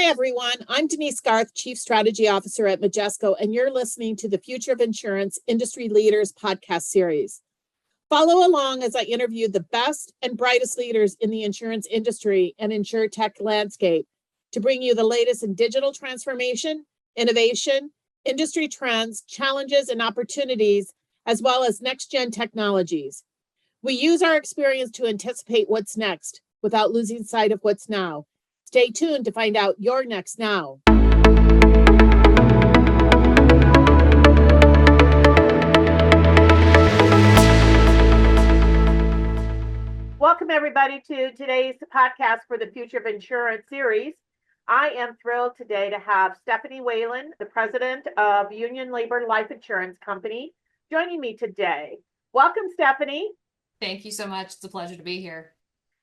everyone. I'm Denise Garth, Chief Strategy Officer at Majesco, and you're listening to the Future of Insurance Industry Leaders podcast series. Follow along as I interview the best and brightest leaders in the insurance industry and insurtech landscape to bring you the latest in digital transformation, innovation, industry trends, challenges, and opportunities, as well as next-gen technologies. We use our experience to anticipate what's next without losing sight of what's now. Stay tuned to find out your next now. Welcome, everybody, to today's podcast for the Future of Insurance series. I am thrilled today to have Stephanie Whalen, the president of Union Labor Life Insurance Company, joining me today. Welcome, Stephanie. Thank you so much. It's a pleasure to be here.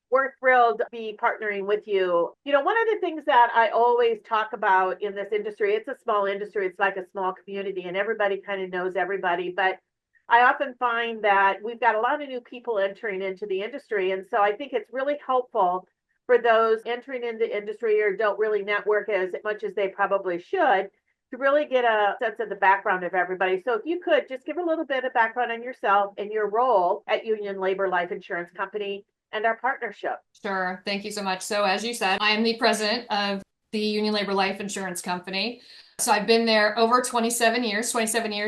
We're thrilled to be partnering with you. You know, one of the things that I always talk about in this industry, it's a small industry, it's like a small community, and everybody kind of knows everybody. But I often find that we've got a lot of new people entering into the industry. And so I think it's really helpful for those entering into the industry or don't really network as much as they probably should to really get a sense of the background of everybody. So if you could just give a little bit of background on yourself and your role at Union Labor Life Insurance Company and our partnership. Sure. Thank you so much. So as you said, I am the president of the Union Labor Life Insurance Company. So I've been there over 27 years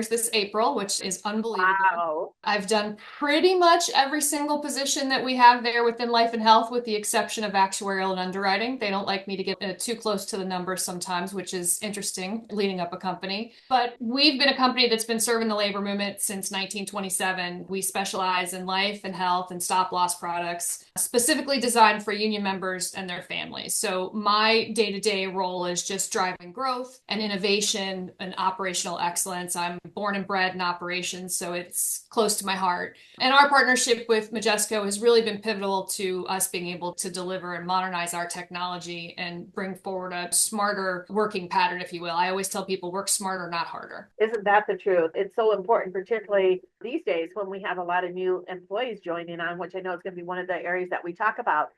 this April, which is unbelievable. Wow. I've done pretty much every single position that we have there within life and health, with the exception of actuarial and underwriting. They don't like me to get too close to the numbers sometimes, which is interesting leading up a company. But we've been a company that's been serving the labor movement since 1927. We specialize in life and health and stop loss products, specifically designed for union members and their families. So my day-to-day role is just driving growth and innovation and operational excellence. I'm born and bred in operations, so it's close to my heart. And our partnership with Majesco has really been pivotal to us being able to deliver and modernize our technology and bring forward a smarter working pattern, if you will. I always tell people, work smarter, not harder. Isn't that the truth? It's so important, particularly these days when we have a lot of new employees joining on, which I know is going to be one of the areas that we talk about.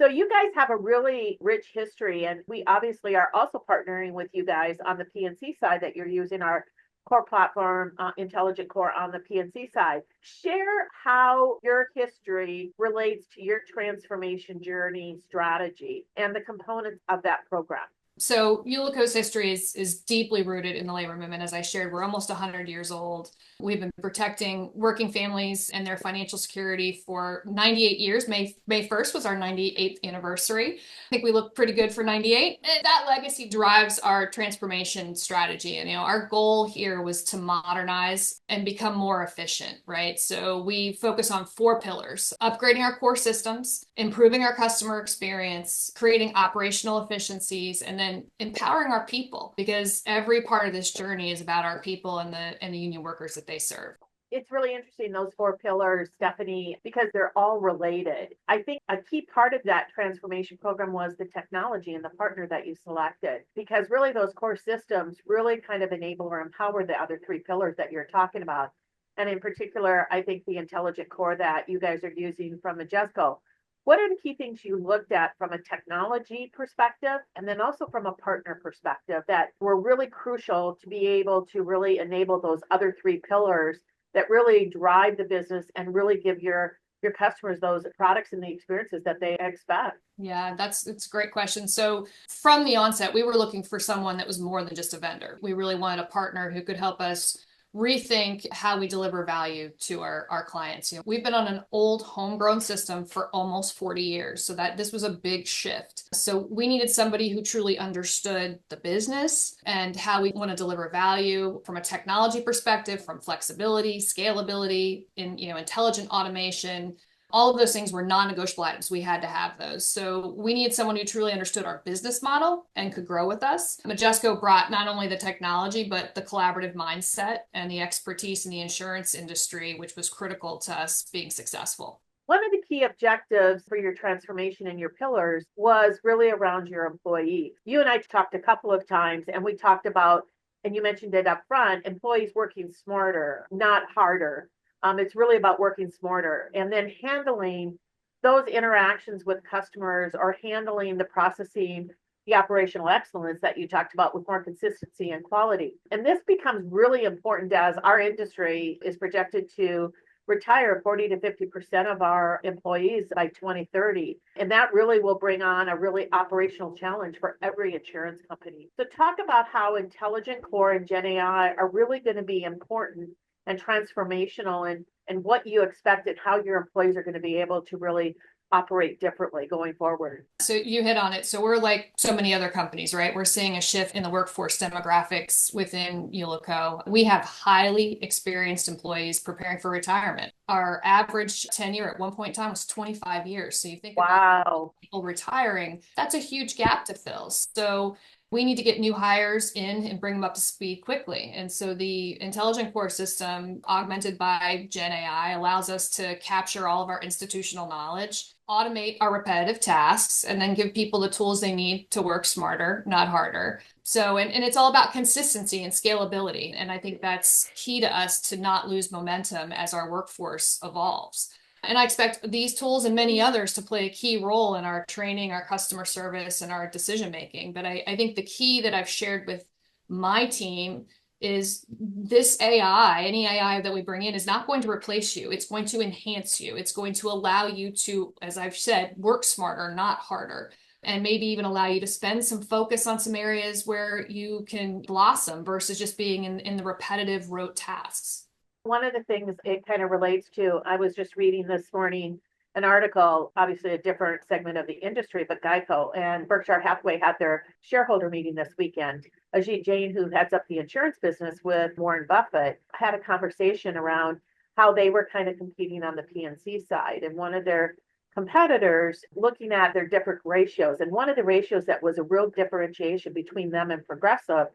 So you guys have a really rich history, and we obviously are also partnering with you guys on the P&C side that you're using our core platform, Intelligent Core on the P&C side. Share how your history relates to your transformation journey strategy and the components of that program. So Ullico's history is deeply rooted in the labor movement. As I shared, we're almost 100 years old. We've been protecting working families and their financial security for 98 years. May 1st was our 98th anniversary. I think we look pretty good for 98. And that legacy drives our transformation strategy. And, our goal here was to modernize and become more efficient, right? So we focus on 4 pillars: upgrading our core systems, improving our customer experience, creating operational efficiencies, and then empowering our people, because every part of this journey is about our people and the union workers that they serve. It's really interesting, those 4 pillars, Stephanie, because they're all related. I think a key part of that transformation program was the technology and the partner that you selected, because really those core systems really kind of enable or empower the other 3 pillars that you're talking about. And in particular, I think the Intelligent Core that you guys are using from Majesco. What are the key things you looked at from a technology perspective and then also from a partner perspective that were really crucial to be able to really enable those other 3 pillars that really drive the business and really give your customers those products and the experiences that they expect? Yeah, it's a great question. So from the onset, we were looking for someone that was more than just a vendor. We really wanted a partner who could help us rethink how we deliver value to our clients. We've been on an old homegrown system for almost 40 years, so that this was a big shift. So we needed somebody who truly understood the business and how we want to deliver value from a technology perspective, from flexibility, scalability, intelligent automation. All of those things were non-negotiable items. We had to have those. So we needed someone who truly understood our business model and could grow with us. Majesco brought not only the technology, but the collaborative mindset and the expertise in the insurance industry, which was critical to us being successful. One of the key objectives for your transformation and your pillars was really around your employees. You and I talked a couple of times, and we talked about, and you mentioned it up front, employees working smarter, not harder. It's really about working smarter and then handling those interactions with customers or handling the processing the operational excellence that you talked about with more consistency and quality. And this becomes really important as our industry is projected to retire 40 to 50% of our employees by 2030. And that really will bring on a really operational challenge for every insurance company. So talk about how intelligent core and GenAI are really going to be important and transformational and what you expect and how your employees are going to be able to really operate differently going forward. So you hit on it. So we're like so many other companies, right? We're seeing a shift in the workforce demographics within Ullico. We have highly experienced employees preparing for retirement. Our average tenure at one point in time was 25 years. So you think about people retiring, that's a huge gap to fill. So we need to get new hires in and bring them up to speed quickly. And so the intelligent core system augmented by GenAI allows us to capture all of our institutional knowledge, automate our repetitive tasks, and then give people the tools they need to work smarter, not harder. So, and it's all about consistency and scalability. And I think that's key to us to not lose momentum as our workforce evolves. And I expect these tools and many others to play a key role in our training, our customer service, and our decision making. But I think the key that I've shared with my team is this AI, any AI that we bring in, is not going to replace you. It's going to enhance you. It's going to allow you to, as I've said, work smarter, not harder, and maybe even allow you to spend some focus on some areas where you can blossom versus just being in the repetitive rote tasks. One of the things it kind of relates to, I was just reading this morning an article, obviously a different segment of the industry, but Geico and Berkshire Hathaway had their shareholder meeting this weekend. Ajit Jain, who heads up the insurance business with Warren Buffett, had a conversation around how they were kind of competing on the P&C side. And one of their competitors looking at their different ratios. And one of the ratios that was a real differentiation between them and Progressive,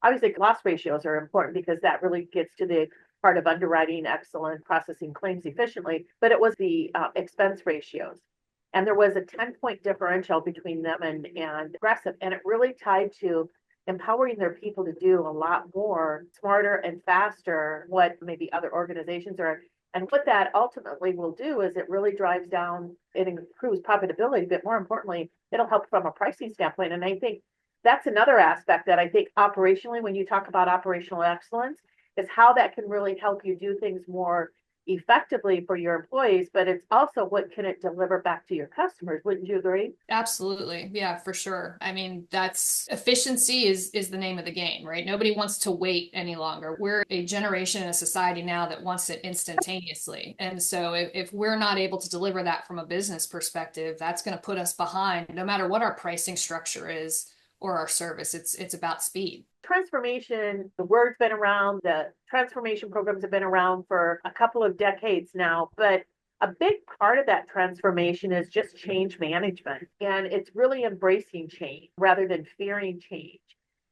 obviously loss ratios are important because that really gets to the part of underwriting excellent, processing claims efficiently, but it was the expense ratios. And there was a 10-point differential between them and Progressive. And it really tied to empowering their people to do a lot more smarter and faster what maybe other organizations are. And what that ultimately will do is it really drives down, it improves profitability, but more importantly, it'll help from a pricing standpoint. And I think that's another aspect that I think operationally, when you talk about operational excellence, is how that can really help you do things more effectively for your employees, but it's also what can it deliver back to your customers. Wouldn't you agree? Absolutely. Yeah, for sure. I mean, that's efficiency is the name of the game, right? Nobody wants to wait any longer. We're a generation and a society now that wants it instantaneously. And so if we're not able to deliver that from a business perspective, that's going to put us behind no matter what our pricing structure is or our service. It's about speed. Transformation, the word's been around, the transformation programs have been around for a couple of decades now, but a big part of that transformation is just change management. And it's really embracing change rather than fearing change.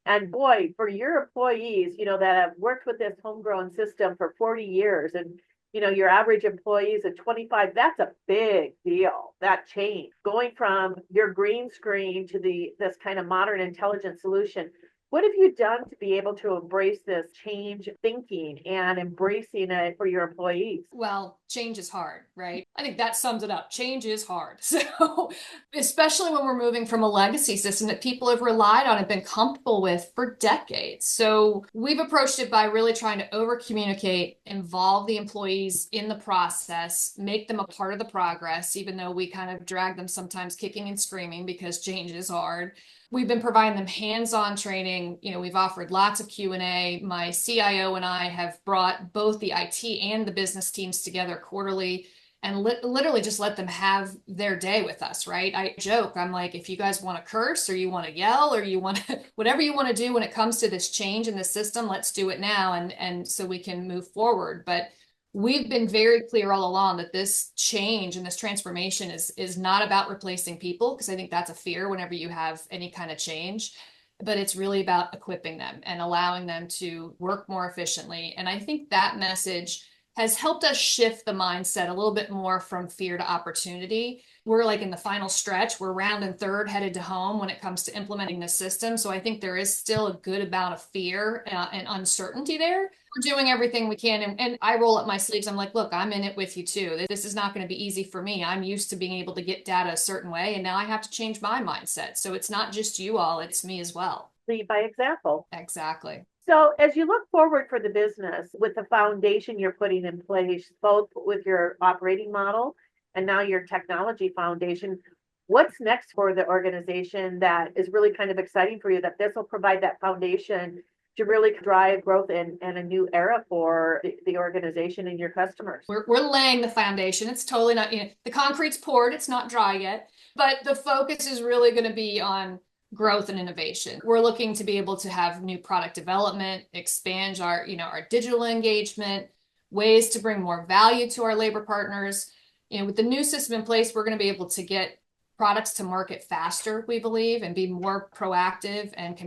And boy, for your employees, that have worked with this homegrown system for 40 years and your average employee is at 25, that's a big deal, that change. Going from your green screen to this kind of modern intelligent solution. What have you done to be able to embrace this change thinking and embracing it for your employees? Well, change is hard, right? I think that sums it up. Change is hard. So, especially when we're moving from a legacy system that people have relied on and been comfortable with for decades. So, we've approached it by really trying to over communicate, involve the employees in the process, make them a part of the progress, even though we kind of drag them sometimes kicking and screaming because change is hard. We've been providing them hands-on training. We've offered lots of Q&A. My CIO and I have brought both the IT and the business teams together quarterly and literally just let them have their day with us, right? I joke, I'm like, if you guys want to curse or you want to yell or you want to, whatever you want to do when it comes to this change in the system, let's do it now. And so we can move forward. But we've been very clear all along that this change and this transformation is not about replacing people, because I think that's a fear whenever you have any kind of change, but it's really about equipping them and allowing them to work more efficiently. And I think that message has helped us shift the mindset a little bit more from fear to opportunity. We're like in the final stretch. We're round and third headed to home when it comes to implementing the system. So I think there is still a good amount of fear and uncertainty there. We're doing everything we can. And I roll up my sleeves. I'm like, look, I'm in it with you too. This is not going to be easy for me. I'm used to being able to get data a certain way. And now I have to change my mindset. So it's not just you all, it's me as well. Lead by example. Exactly. So as you look forward for the business with the foundation you're putting in place, both with your operating model and now your technology foundation, what's next for the organization that is really kind of exciting for you, that this will provide that foundation to really drive growth and a new era for the organization and your customers? We're laying the foundation. It's totally not, the concrete's poured, it's not dry yet, but the focus is really going to be on growth and innovation. We're looking to be able to have new product development, expand our digital engagement, ways to bring more value to our labor partners. With the new system in place, we're going to be able to get products to market faster, we believe, and be more proactive and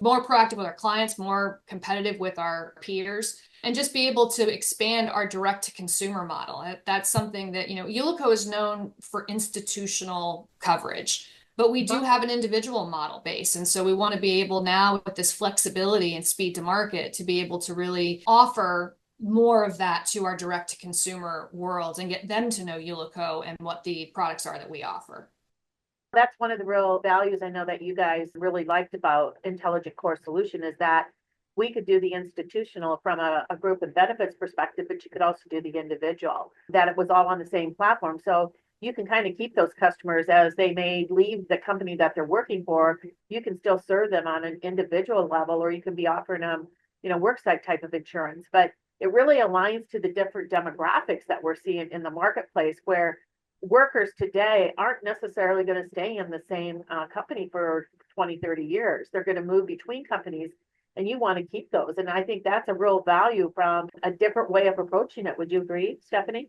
more proactive with our clients, more competitive with our peers, and just be able to expand our direct to consumer model. That's something that, Ullico is known for institutional coverage, but we do have an individual model base. And so we want to be able now, with this flexibility and speed to market, to be able to really offer more of that to our direct to consumer world and get them to know Ullico and what the products are that we offer. That's one of the real values I know that you guys really liked about Intelligent Core Solution, is that we could do the institutional from a group and benefits perspective, but you could also do the individual, that it was all on the same platform. So you can kind of keep those customers as they may leave the company that they're working for. You can still serve them on an individual level, or you can be offering them, worksite type of insurance. But it really aligns to the different demographics that we're seeing in the marketplace, where workers today aren't necessarily going to stay in the same company for 20, 30 years. They're going to move between companies, and you want to keep those. And I think that's a real value from a different way of approaching it. Would you agree, Stephanie?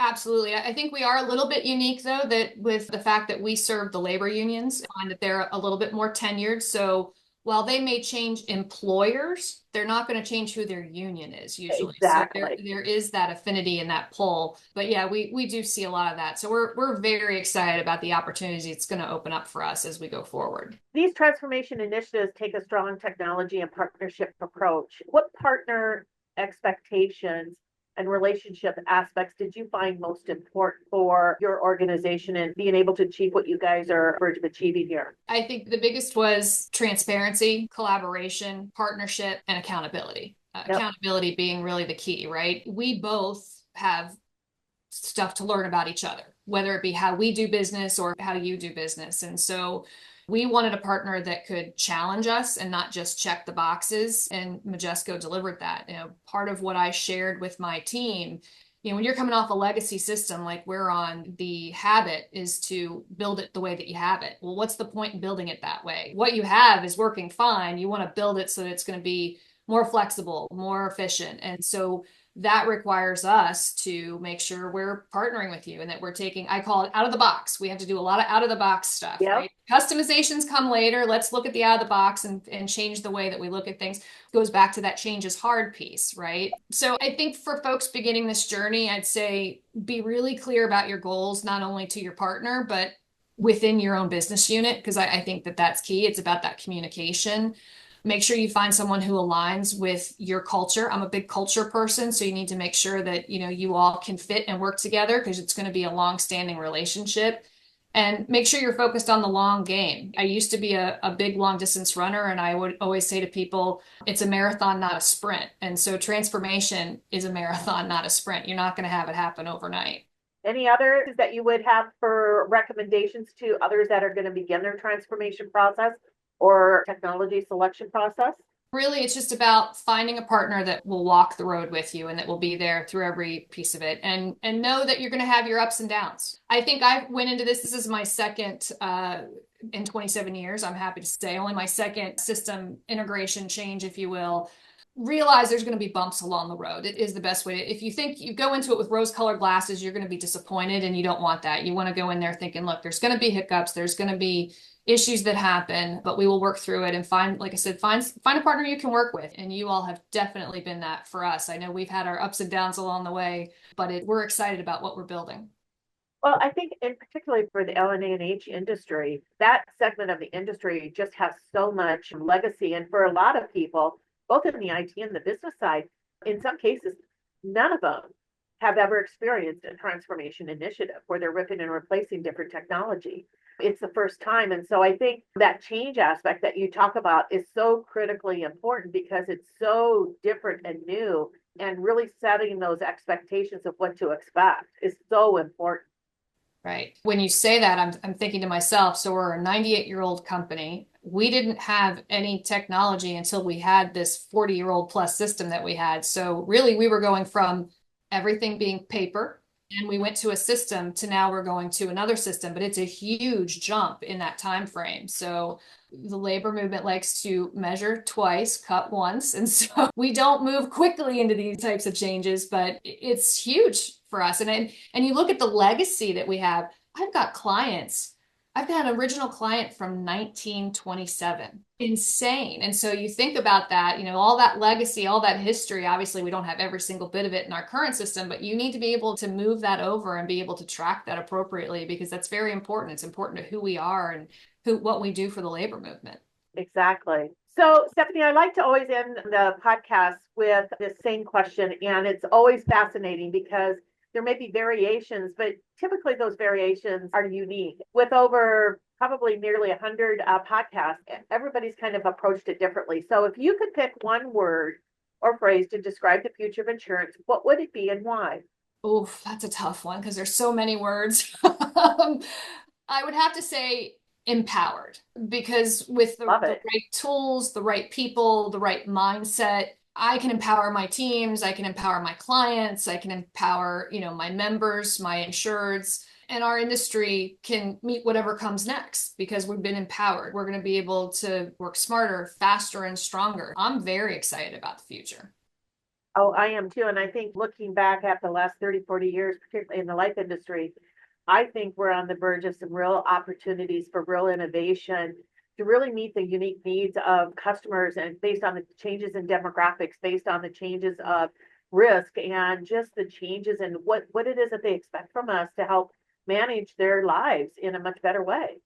Absolutely. I think we are a little bit unique, though, that with the fact that we serve the labor unions, I find that they're a little bit more tenured. So while they may change employers, they're not going to change who their union is usually. Exactly. So there is that affinity and that pull. But yeah, we do see a lot of that. So we're very excited about the opportunities it's going to open up for us as we go forward. These transformation initiatives take a strong technology and partnership approach. What partner expectations and relationship aspects did you find most important for your organization and being able to achieve what you guys are verge of achieving here? I think the biggest was transparency, collaboration, partnership, and accountability. Yep. Accountability being really the key, right? We both have stuff to learn about each other, whether it be how we do business or how you do business. And so we wanted a partner that could challenge us and not just check the boxes, and Majesco delivered that. Part of what I shared with my team, when you're coming off a legacy system like we're on, the habit is to build it the way that you have it. Well, what's the point in building it that way? What you have is working fine. You want to build it so that it's going to be more flexible, more efficient. And so that requires us to make sure we're partnering with you and that we're taking, I call it out of the box. We have to do a lot of out of the box stuff, Yep. Right? Customizations come later. Let's look at the out of the box and change the way that we look at things. It goes back to that change is hard piece, right? So I think for folks beginning this journey, I'd say be really clear about your goals, not only to your partner, but within your own business unit, because I think that that's key. It's about that communication. Make sure you find someone who aligns with your culture. I'm a big culture person, so you need to make sure that you all can fit and work together, because it's going to be a long-standing relationship. And make sure you're focused on the long game. I used to be a big long-distance runner, and I would always say to people, it's a marathon, not a sprint. And so transformation is a marathon, not a sprint. You're not going to have it happen overnight. Any others that you would have for recommendations to others that are going to begin their transformation process or technology selection process? Really, it's just about finding a partner that will walk the road with you and that will be there through every piece of it, and know that you're going to have your ups and downs. I think I went into this is my second in 27 years, I'm happy to say, only my second system integration change, if you will. Realize there's going to be bumps along the road. It is the best way. If you think you go into it with rose-colored glasses, you're going to be disappointed, and you don't want that. You want to go in there thinking, look, there's going to be hiccups. There's going to be issues that happen, but we will work through it and find, like I said, find a partner you can work with. And you all have definitely been that for us. I know we've had our ups and downs along the way, but we're excited about what we're building. Well, I think in particularly for the L&H industry, that segment of the industry just has so much legacy. And for a lot of people, both in the IT and the business side, in some cases, none of them have ever experienced a transformation initiative where they're ripping and replacing different technology. It's the first time. And so I think that change aspect that you talk about is so critically important because it's so different and new, and really setting those expectations of what to expect is so important. Right. When you say that, I'm thinking to myself, so we're a 98-year-old company. We didn't have any technology until we had this 40-year-old plus system that we had. So really, we were going from everything being paper, and we went to a system to now we're going to another system, but it's a huge jump in that time frame. So the labor movement likes to measure twice, cut once. And so we don't move quickly into these types of changes, but it's huge for us. And you look at the legacy that we have. I've got an original client from 1927. Insane. And so you think about that, all that legacy, all that history. Obviously, we don't have every single bit of it in our current system, but you need to be able to move that over and be able to track that appropriately because that's very important. It's important to who we are and what we do for the labor movement. Exactly. So, Stephanie, I like to always end the podcast with this same question, and it's always fascinating because there may be variations, but typically those variations are unique. With over probably nearly 100 podcasts, everybody's kind of approached it differently. So if you could pick one word or phrase to describe the future of insurance, what would it be and why? Oof, that's a tough one because there's so many words. I would have to say empowered because with the right tools, the right people, the right mindset, I can empower my teams, I can empower my clients, I can empower, my members, my insureds, and our industry can meet whatever comes next because we've been empowered. We're going to be able to work smarter, faster, and stronger. I'm very excited about the future. Oh, I am too. And I think looking back at the last 30, 40 years, particularly in the life industry, I think we're on the verge of some real opportunities for real innovation to really meet the unique needs of customers and based on the changes in demographics, based on the changes of risk and just the changes in what it is that they expect from us to help manage their lives in a much better way.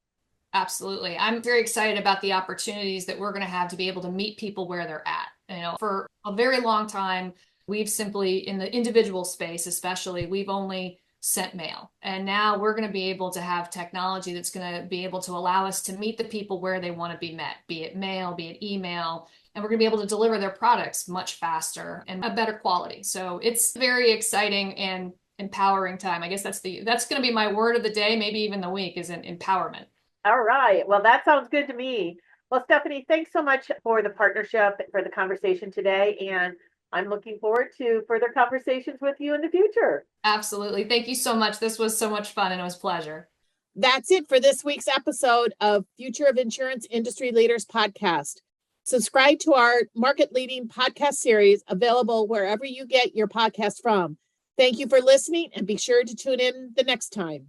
Absolutely. I'm very excited about the opportunities that we're going to have to be able to meet people where they're at. For a very long time, we've simply, in the individual space especially, we've only sent mail. And now we're going to be able to have technology that's going to be able to allow us to meet the people where they want to be met, be it mail, be it email, and we're going to be able to deliver their products much faster and a better quality. So it's very exciting and empowering time. I guess that's going to be my word of the day, maybe even the week, is an empowerment. All right. Well, that sounds good to me. Well, Stephanie, thanks so much for the partnership, for the conversation today. And I'm looking forward to further conversations with you in the future. Absolutely. Thank you so much. This was so much fun and it was a pleasure. That's it for this week's episode of Future of Insurance Industry Leaders podcast. Subscribe to our market-leading podcast series available wherever you get your podcast from. Thank you for listening and be sure to tune in the next time.